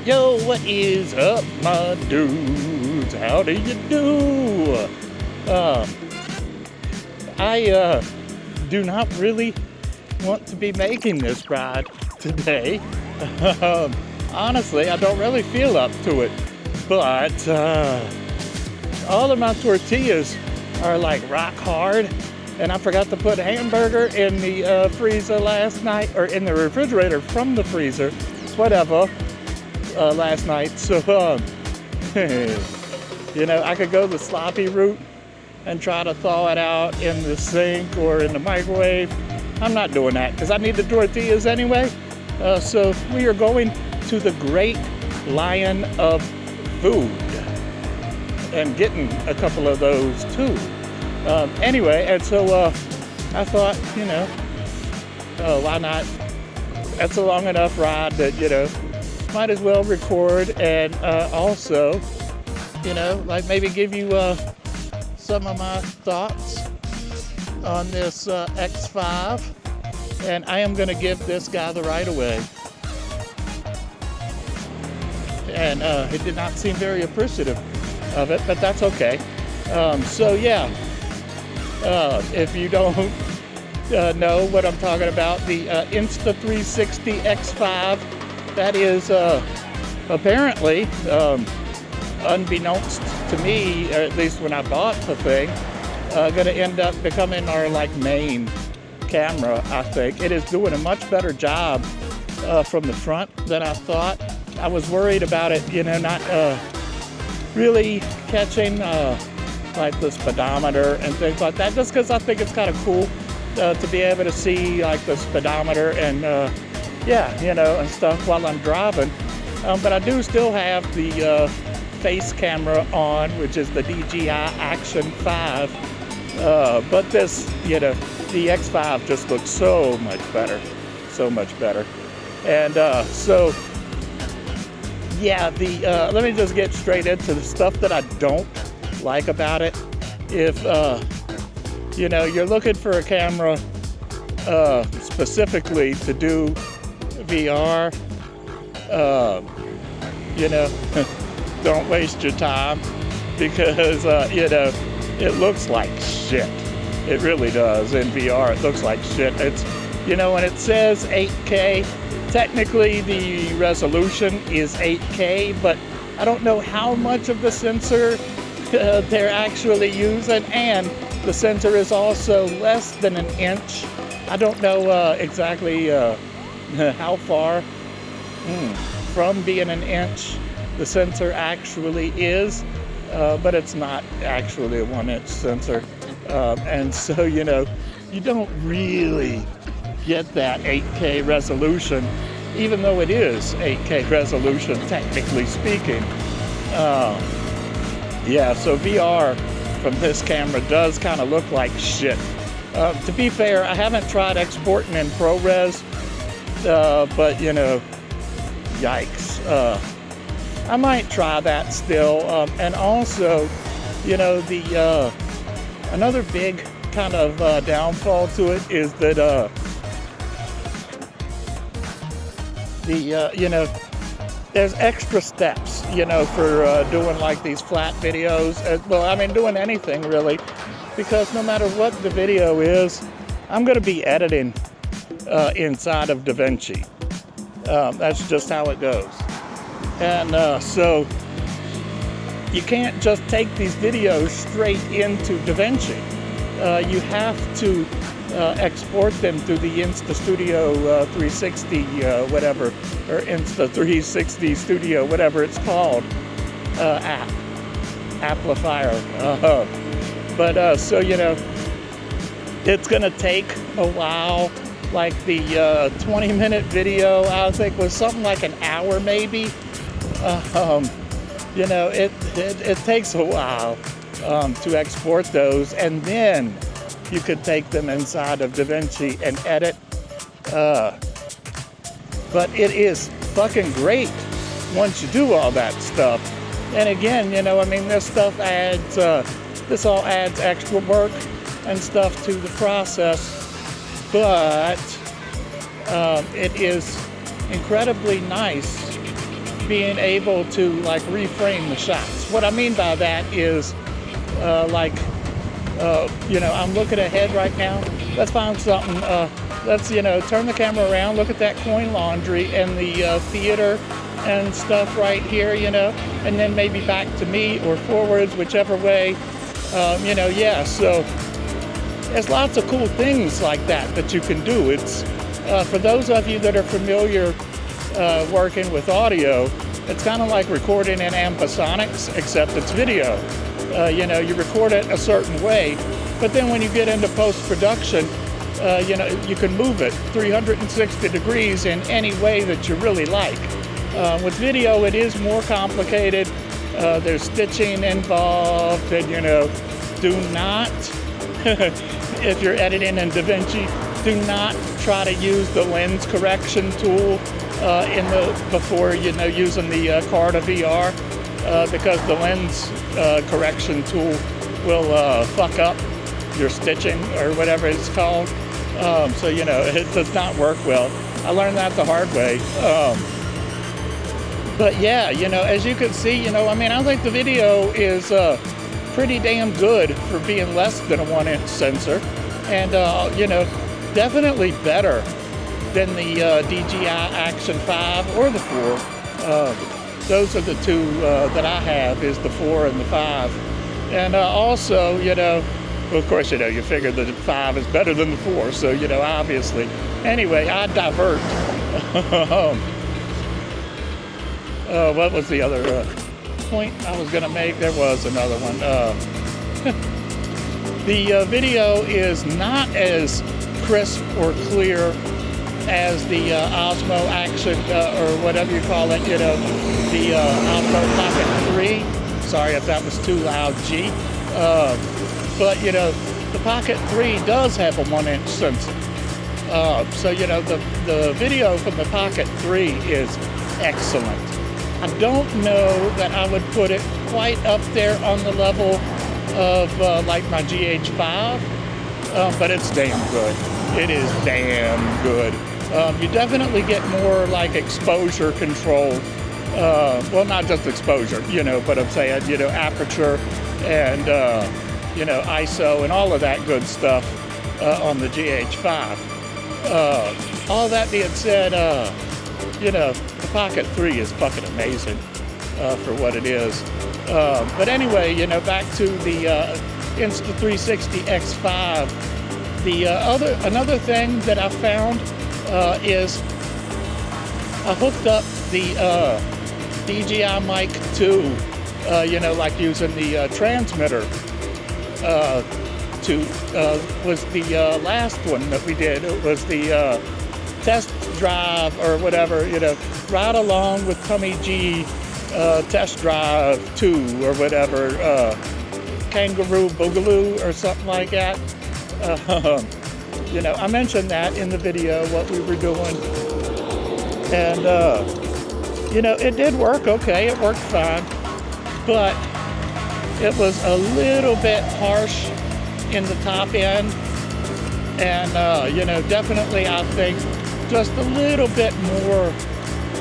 Yo, what is up, my dudes? How do you do? I do not really want to be making this ride today. Honestly, I don't really feel up to it. But all of my tortillas are like rock hard. And I forgot to put hamburger in the freezer last night, or in the refrigerator from the freezer, whatever, last night. So, you know, I could go the sloppy route and try to thaw it out in the sink or in the microwave. I'm not doing that because I need the tortillas anyway. So we are going to the Great Lion of Food and getting a couple of those too. Anyway, and so I thought, you know, why not? That's a long enough ride that, you know, might as well record and also, you know, like maybe give you some of my thoughts on this X5. And I am going to give this guy the right of way. And he did not seem very appreciative of it, but that's okay. So yeah. If you don't know what I'm talking about, the Insta360 X5, that is apparently, unbeknownst to me, or at least when I bought the thing, going to end up becoming our like main camera, I think. It is doing a much better job from the front than I thought. I was worried about it, you know, not really catching like the speedometer and things like that, just because I think it's kind of cool to be able to see like the speedometer and yeah, you know, and stuff while I'm driving. But I do still have the face camera on, which is the DJI Action 5. But this, you know, the X5 just looks so much better, so much better. And so yeah, the let me just get straight into the stuff that I don't like about it. If you know, you're looking for a camera specifically to do VR, you know, don't waste your time, because you know, it looks like shit. It really does. In VR it looks like shit. It's, you know, when it says 8K, technically the resolution is 8K, but I don't know how much of the sensor they're actually using, and the sensor is also less than an inch. I don't know exactly how far from being an inch the sensor actually is, but it's not actually a 1-inch sensor. And so, you know, you don't really get that 8K resolution, even though it is 8K resolution, technically speaking. Yeah, so VR from this camera does kind of look like shit. To be fair, I haven't tried exporting in ProRes, but, you know, yikes. I might try that still. And also, you know, the another big kind of downfall to it is that you know, there's extra steps, you know, for doing like these flat videos. Well, I mean, doing anything really, because no matter what the video is, I'm going to be editing inside of DaVinci. That's just how it goes. And so you can't just take these videos straight into DaVinci. You have to export them through the Insta-Studio 360 whatever, or Insta360 Studio, whatever it's called, amplifier. But so, you know, it's gonna take a while. Like the 20-minute video, I think, was something like an hour maybe. You know, it takes a while to export those, and then you could take them inside of DaVinci and edit. But it is fucking great once you do all that stuff. And again, you know, I mean, this stuff adds, this all adds extra work and stuff to the process, but it is incredibly nice being able to like reframe the shots. What I mean by that is I'm looking ahead right now. Let's find something. Let's turn the camera around, look at that coin laundry and the theater and stuff right here, and then maybe back to me or forwards, whichever way, yeah. So there's lots of cool things like that you can do. It's for those of you that are familiar working with audio, it's kind of like recording in ambisonics, except it's video. You record it a certain way, but then when you get into post-production, you can move it 360 degrees in any way that you really like. With video, it is more complicated. There's stitching involved, and do not, if you're editing in DaVinci, do not try to use the lens correction tool before using the Carta VR, because the lens correction tool will fuck up your stitching or whatever it's called. So it does not work well. I learned that the hard way. But yeah, as you can see, I think the video is pretty damn good for being less than a 1-inch sensor, and definitely better than the DJI Action 5 or the 4. Those are the two that I have, is the 4 and the 5. And also, well, of course, you figure that the 5 is better than the 4, so, obviously. Anyway, I divert. What was the other point I was going to make? There was another one. The video is not as crisp or clear as the Osmo Action, or whatever you call it, the Osmo Pocket 3. Sorry if that was too loud, G. But, the Pocket 3 does have a 1-inch sensor. So, the video from the Pocket 3 is excellent. I don't know that I would put it quite up there on the level of like my GH5, but it's damn good. It is damn good. You definitely get more like exposure control. Well, not just exposure, but I'm saying, aperture and, ISO and all of that good stuff on the GH5. All that being said, the Pocket 3 is fucking amazing for what it is. But anyway, back to the Insta360 X5. Another thing that I found is I hooked up the DJI Mic 2, like using the transmitter was the last one that we did. It was the test drive or whatever, right along with Tommy G test drive 2 or whatever, Kangaroo Boogaloo or something like that. I mentioned that in the video, what we were doing. And, it did work okay. It worked fine. But it was a little bit harsh in the top end. And, definitely I think just a little bit more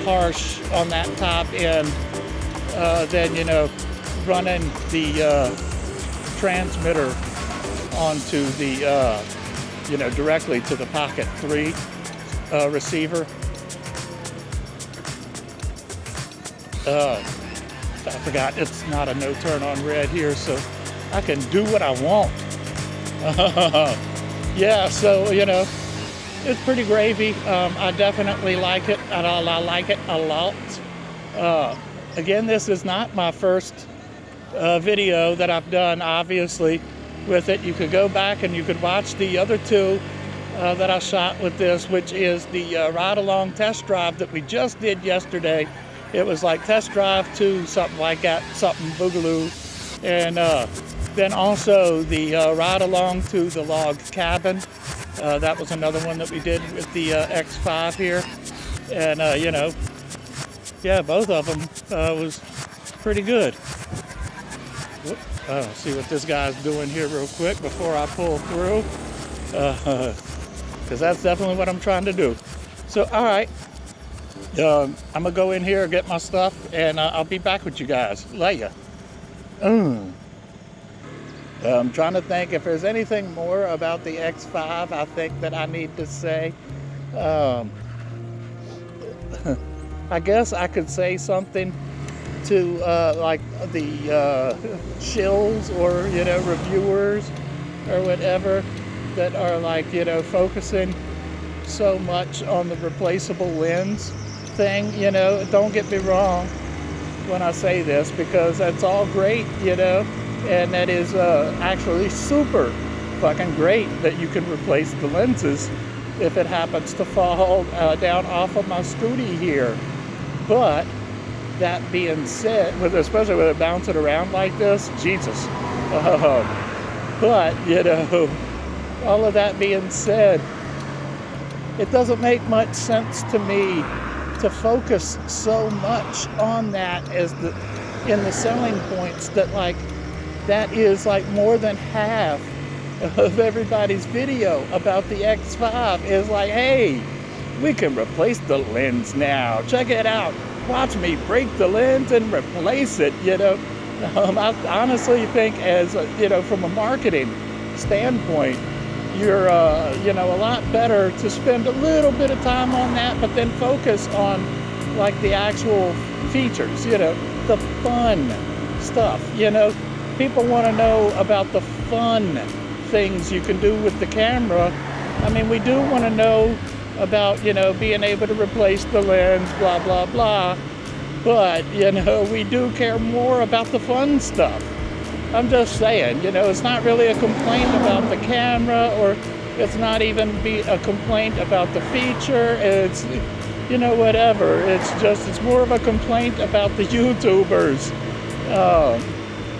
harsh on that top end than, running the transmitter onto the, directly to the Pocket 3 receiver. I forgot it's not a no turn on red here, so I can do what I want. Yeah, so, it's pretty gravy. I definitely like it. I like it a lot. Again, this is not my first video that I've done, obviously, with it. You could go back and you could watch the other two that I shot with this, which is the ride-along test drive that we just did yesterday. It was like test drive 2, something like that, something boogaloo. And then also the ride-along to the log cabin. That was another one that we did with the X5 here. And, yeah, both of them was pretty good. See what this guy's doing here real quick before I pull through. Because that's definitely what I'm trying to do. So, all right. I'm gonna go in here, get my stuff, and I'll be back with you guys later. I'm trying to think if there's anything more about the X5 I think that I need to say. Um, I guess I could say something to like the shills or reviewers or whatever that are like focusing so much on the replaceable lens thing. Don't get me wrong when I say this, because that's all great, and that is actually super fucking great that you can replace the lenses if it happens to fall down off of my Scooty here. But that being said, especially with it bouncing around like this, Jesus. But, all of that being said, it doesn't make much sense to me to focus so much on that in the selling points that is like more than half of everybody's video about the X5 is like, hey, we can replace the lens now. Check it out. Watch me break the lens and replace it, I honestly think as, from a marketing standpoint, you're, a lot better to spend a little bit of time on that, but then focus on, like, the actual features, the fun stuff, People want to know about the fun things you can do with the camera. I mean, we do want to know about, being able to replace the lens, blah, blah, blah. But, we do care more about the fun stuff. I'm just saying, it's not really a complaint about the camera, or it's not even a complaint about the feature. It's, whatever. It's more of a complaint about the YouTubers.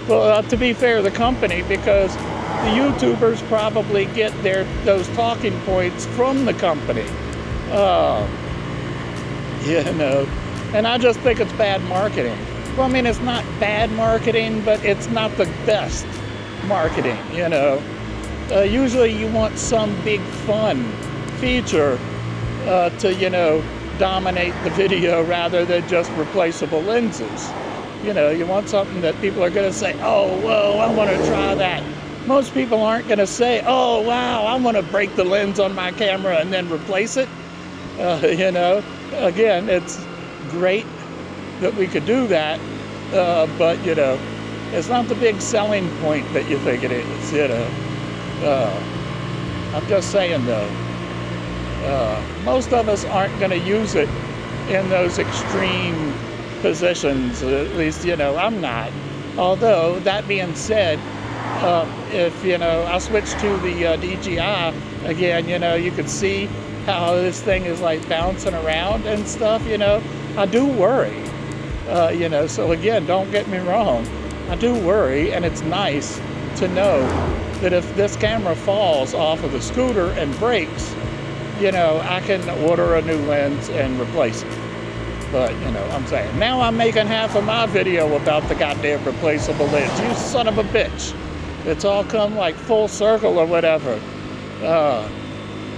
Well, to be fair, the company, because the YouTubers probably get those talking points from the company. And I just think it's bad marketing. Well, I mean, it's not bad marketing, but it's not the best marketing, Usually you want some big fun feature to, dominate the video rather than just replaceable lenses. You want something that people are going to say, oh, whoa, I want to try that. Most people aren't going to say, oh, wow, I want to break the lens on my camera and then replace it. Again, it's great that we could do that, but, it's not the big selling point that you think it is, I'm just saying, though, most of us aren't going to use it in those extreme positions, at least, I'm not. Although, that being said, if, I switch to the DJI again, you could see how this thing is like bouncing around and stuff, I do worry, so again, don't get me wrong, I do worry, and it's nice to know that if this camera falls off of the scooter and breaks, I can order a new lens and replace it. But, I'm saying, now I'm making half of my video about the goddamn replaceable lens. You son of a bitch. It's all come like full circle or whatever. I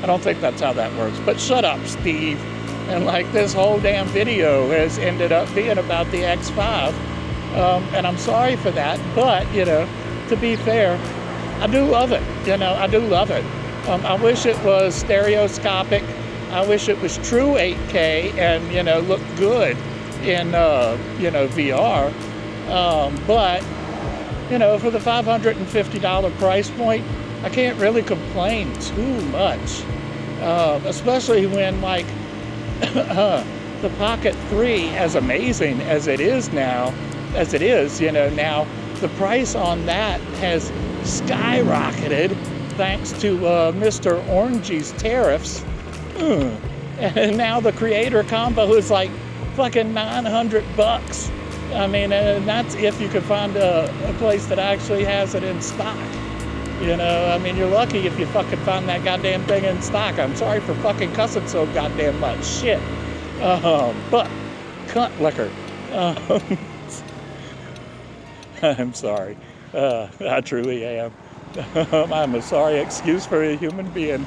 don't think that's how that works. But shut up, Steve. And like this whole damn video has ended up being about the X5. And I'm sorry for that. But, to be fair, I do love it. I do love it. I wish it was stereoscopic. I wish it was true 8K and, looked good in, VR. But, for the $550 price point, I can't really complain too much. Especially when, like, the Pocket 3, as amazing as it is now, now the price on that has skyrocketed thanks to Mr. Orangey's tariffs. And now the creator combo is like fucking $900. I mean, and that's if you could find a place that actually has it in stock. I mean, you're lucky if you fucking find that goddamn thing in stock. I'm sorry for fucking cussing so goddamn much. Shit. But, cunt liquor. I'm sorry. I truly am. I'm a sorry excuse for a human being.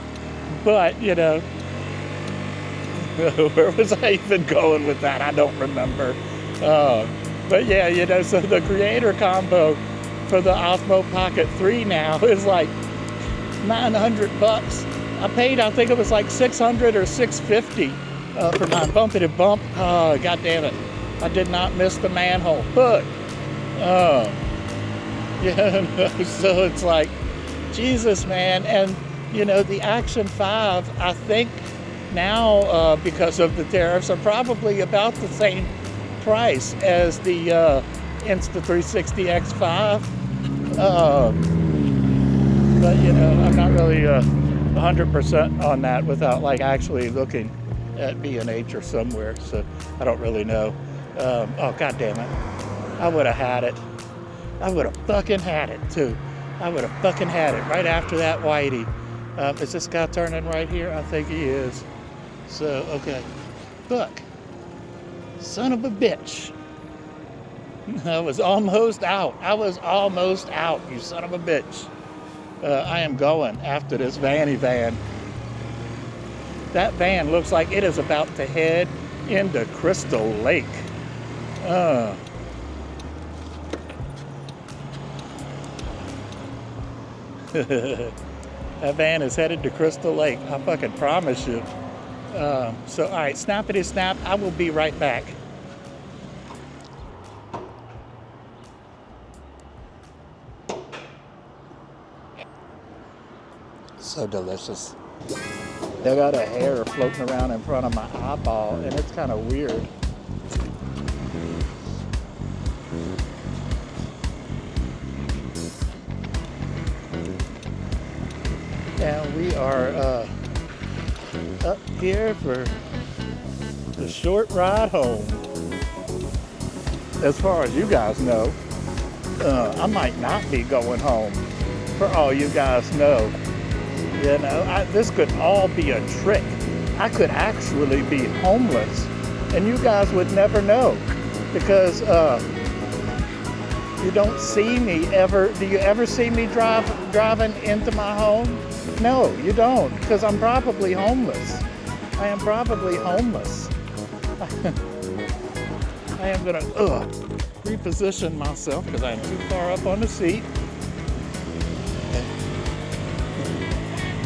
But, Where was I even going with that? I don't remember. But yeah, you know, so the creator combo for the Osmo Pocket 3 now is like $900. I paid, I think it was like $600 or $650 for my bumpity bump. Oh, God damn it. I did not miss the manhole. But, yeah, so it's like, Jesus, man. And, you know, the Action 5, I think now, because of the tariffs, are probably about the same price as the Insta360 X5. But, you know, I'm not really 100% on that without, like, actually looking at B&H or somewhere. So I don't really know. Oh, God damn it. I would have had it. I would have fucking had it, too. I would have fucking had it right after that Whitey. Is this guy turning right here? I think he is. So, okay. Fuck. Son of a bitch. I was almost out. I was almost out, you son of a bitch. I am going after this vanny van. That van looks like it is about to head into Crystal Lake. That van is headed to Crystal Lake. I fucking promise you. So, all right, snappity snap. I will be right back. So delicious. They got a hair floating around in front of my eyeball, and it's kind of weird. And we are up here for the short ride home. As far as you guys know, I might not be going home. For all you guys know, you know, this could all be a trick. I could actually be homeless, and you guys would never know, because you don't see me ever. Do you ever see me driving into my home? No, you don't, because I'm probably homeless. I am probably homeless. I am gonna reposition myself because I'm too far up on the seat.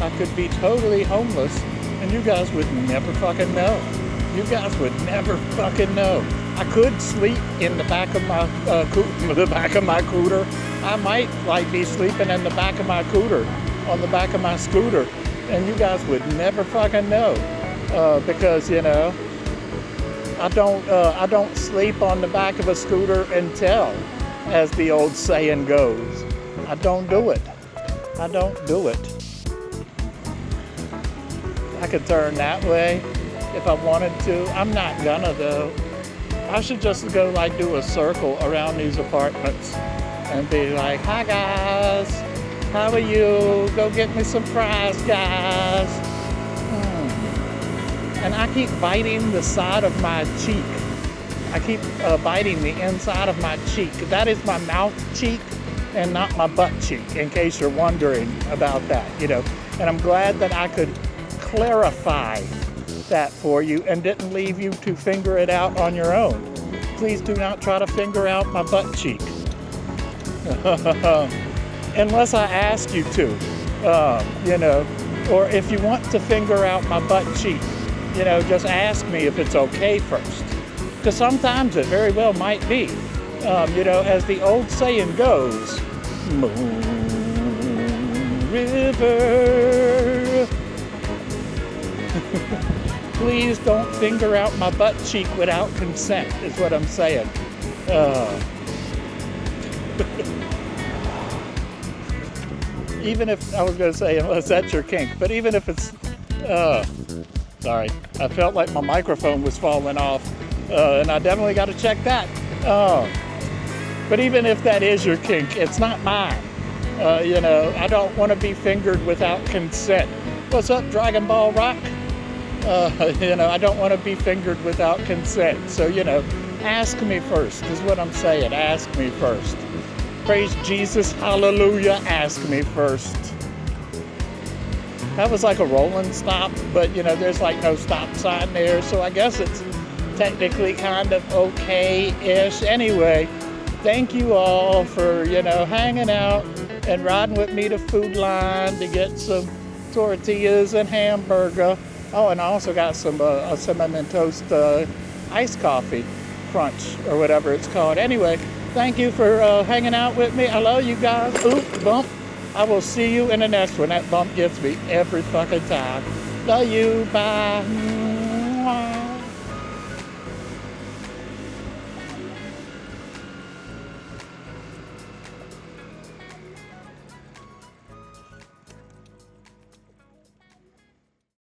I could be totally homeless, and you guys would never fucking know. You guys would never fucking know. I could sleep in the back of my cooter. I might like be sleeping in the back of my cooter, on the back of my scooter, and you guys would never fucking know, because you know I don't sleep on the back of a scooter and tell, as the old saying goes. I don't do it. I don't do it. I could turn that way if I wanted to. I'm not gonna though. I should just go like do a circle around these apartments and be like, hi guys, how are you? Go get me some fries, guys. And I keep biting the side of my cheek. I keep biting the inside of my cheek. That is my mouth cheek and not my butt cheek, in case you're wondering about that, you know. And I'm glad that I could clarify that for you and didn't leave you to figure it out on your own. Please do not try to figure out my butt cheek. Unless I ask you to, you know, or if you want to figure out my butt cheek, you know, just ask me if it's okay first. Because sometimes it very well might be. You know, as the old saying goes, Moon River. Please don't finger out my butt cheek without consent, is what I'm saying. Even if, I was going to say, unless that's your kink, but even if it's, sorry, I felt like my microphone was falling off, and I definitely got to check that. But even if that is your kink, it's not mine. You know, I don't want to be fingered without consent. What's up, Dragon Ball Rock? You know, I don't want to be fingered without consent. So, you know, ask me first is what I'm saying. Ask me first. Praise Jesus, hallelujah, ask me first. That was like a rolling stop, but you know, there's like no stop sign there, so I guess it's technically kind of okay-ish. Anyway, thank you all for, you know, hanging out and riding with me to Food Line to get some tortillas and hamburger. Oh, and I also got some cinnamon toast iced coffee crunch or whatever it's called. Anyway, thank you for hanging out with me. I love you guys. Oop, bump. I will see you in the next one. That bump gets me every fucking time. Love you. Bye.